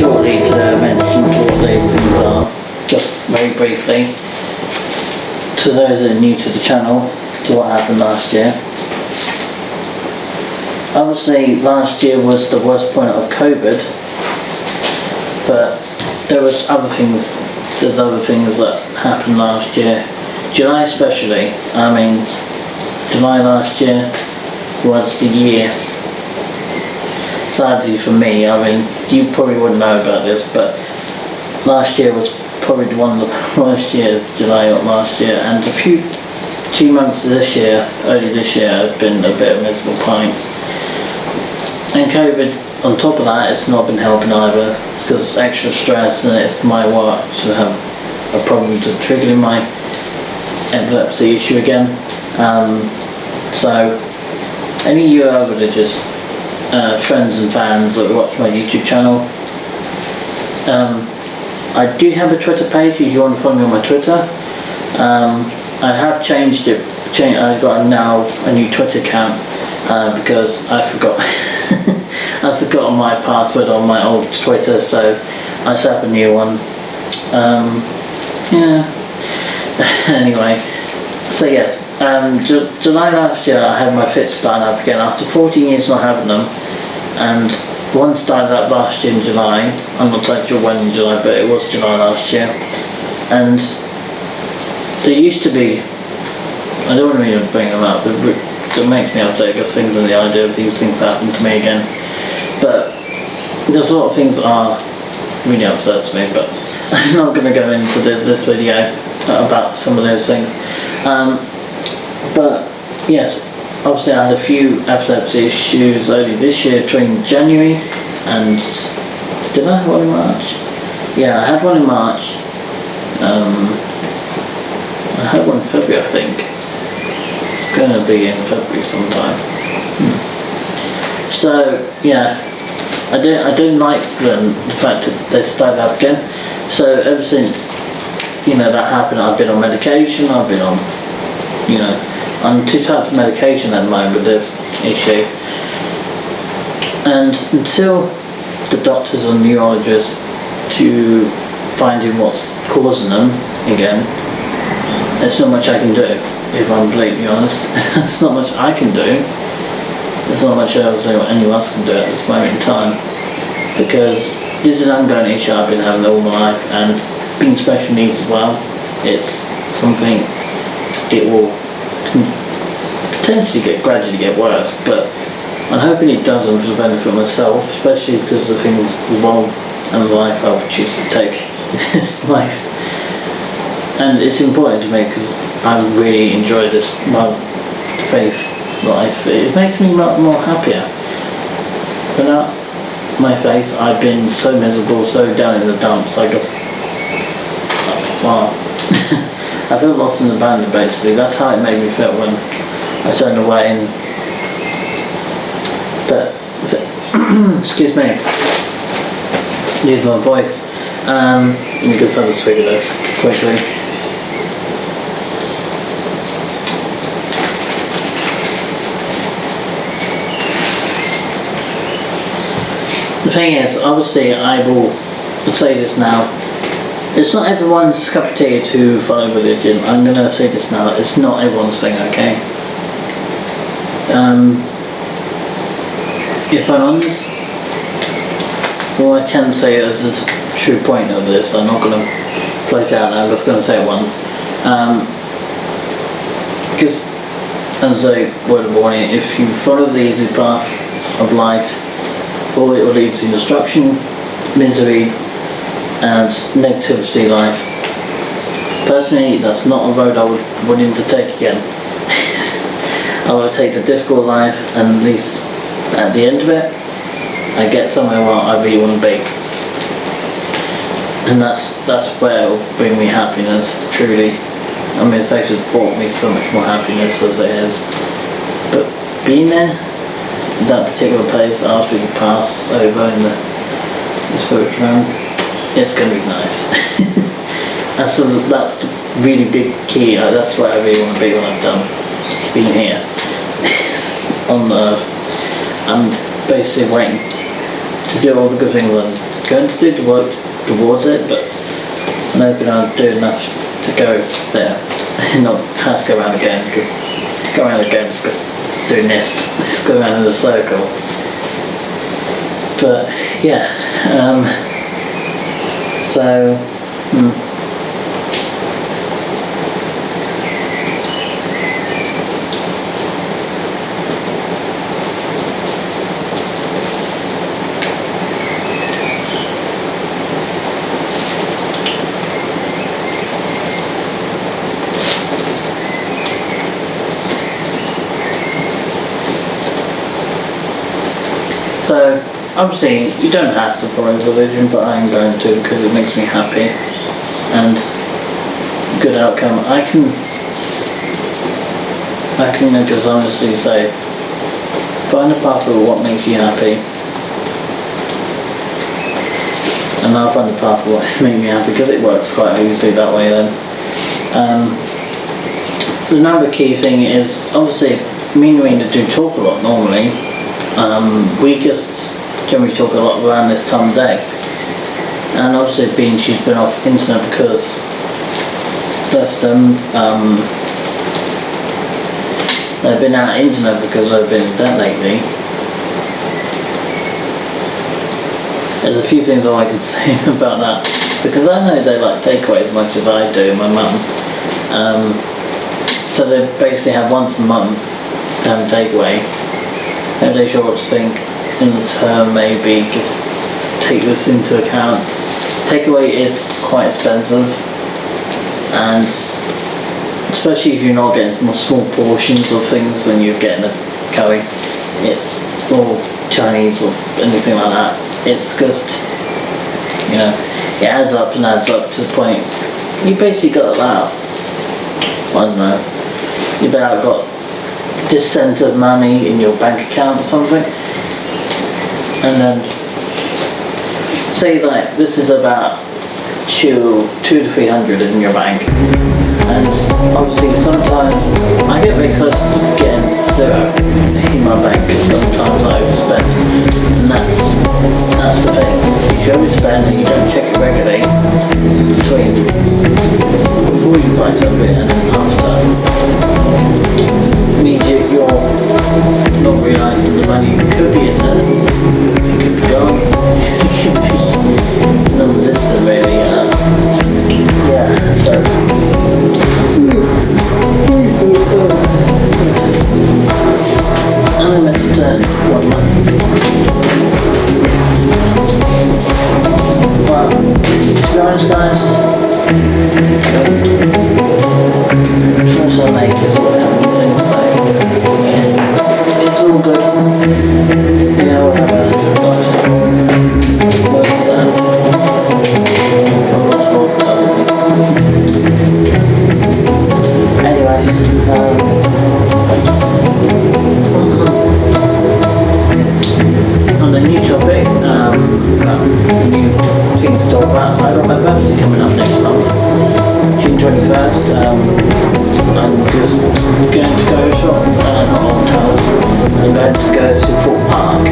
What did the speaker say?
shortly to mention what these are, just very briefly, to those that are new to the channel, to what happened last year. Obviously last year was the worst point of COVID, but there's other things that happened last year. July especially, I mean, July last year was the year, sadly for me, I mean, you probably wouldn't know about this, but last year was probably one of the worst years, July of last year, and a few months this year, early this year, have been a bit of miserable times. And COVID, on top of that, it's not been helping either, because it's extra stress, and it's my work to have a problem to triggering my epilepsy issue again. So any of you are religious friends and fans that watch my YouTube channel, I do have a Twitter page if you want to follow me on my Twitter. I have changed it. I got now a new Twitter account because I forgot I forgot my password on my old Twitter, so I set up a new one. Yeah. Anyway, so yes, July last year I had my fits starting up again after 14 years not having them, and one started up last year in July. I'm not quite sure when in July, but it was July last year. And there used to be, I don't want to even bring them up, that makes me upset because things and the idea of these things happen to me again. But there's a lot of things that are really upsets me, but I'm not going to go into this video about some of those things. But yes, obviously I had a few epilepsy issues early this year during January, and did I have one in March? Yeah, I had one in March. I had one in February, I think. It's going to be in February sometime. So yeah, I don't like the fact that they started up again. So ever since, you know, that happened, I've been on medication. I've been on, you know, I'm 2 types of medication at the moment with this issue, and until the doctors and neurologists to finding what's causing them again, there's not much I can do, if I'm blatantly honest. There's not much I can do. There's not much else anyone else can do at this moment in time, because this is an ongoing issue I've been having all my life, and being special needs as well, it's something, it will potentially gradually get worse, but I'm hoping it doesn't for the benefit of myself, especially because of the things, the role and the life I'll choose to take in this life. And it's important to me because I really enjoy this, my faith life. It makes me more happier. Without my faith, I've been so miserable, so down in the dumps. I guess, wow. I feel lost and abandoned, basically. That's how it made me feel when I turned away. And but excuse me, use my voice. Let me just have a swig of this quickly. The thing is, obviously, I will say this now. It's not everyone's cup of tea to follow religion. I'm going to say this now. It's not everyone's thing, okay? If I'm honest, all I can say is the true point of this. I'm not going to float out now. I'm just going to say it once. Because, as a word of warning, if you follow the easy path of life, all it will lead to destruction, misery, and negativity life. Personally, that's not a road I would willing to take again. I would take the difficult life, and at least at the end of it, I get somewhere where I really want to be. And that's where it will bring me happiness, truly. I mean, in fact, it's brought me so much more happiness as it is. But being there, that particular place after you pass over in the spirit realm, it's going to be nice. And so that's the really big key. That's where I really want to be when I'm done being here on the earth. I'm basically waiting to do all the good things going to do to work towards it, but I've never been able to do enough to go there. Not have to go around again, because go around again is just doing this, just go around in a circle. But yeah, so So, obviously, you don't have to follow religion, but I'm going to because it makes me happy and good outcome. I can just honestly say, find a path of what makes you happy, and I'll find the path of what makes me happy because it works quite easily that way then. Another key thing is, obviously, me and Rena do talk a lot normally. We just generally talk a lot around this time of day, and obviously being she's been off internet because bless them, they've been out of internet because I've been in debt lately. There's a few things I can say about that, because I know they like takeaway as much as I do, my mum. So they basically have once a month to have a takeaway. And they sure think in the term maybe just take this into account. Takeaway is quite expensive, and especially if you're not getting more small portions of things when you're getting a curry, it's or Chinese or anything like that. It's just, you know, it adds up and adds up to the point you basically got about, I don't know, you about got this cent of money in your bank account or something, and then say like this is about two to 300 in your bank, and obviously sometimes I get very close to getting zero in my bank because sometimes I overspend, and that's the thing. If you overspend and you don't check it regularly before you buy something and then after, means you're not realising the money could be in there, it could be gone, it could be non-existent really. Yeah, so and I missed 1 month. Well, to be honest guys, also make is what things like, yeah, it's all good. You know, whatever. What is that? Anyway, on a new topic, new thing to talk about. I got my birthday coming up next month, June 21st. I'm just going to go shop, not on cars. I'm going to go to Fort Park.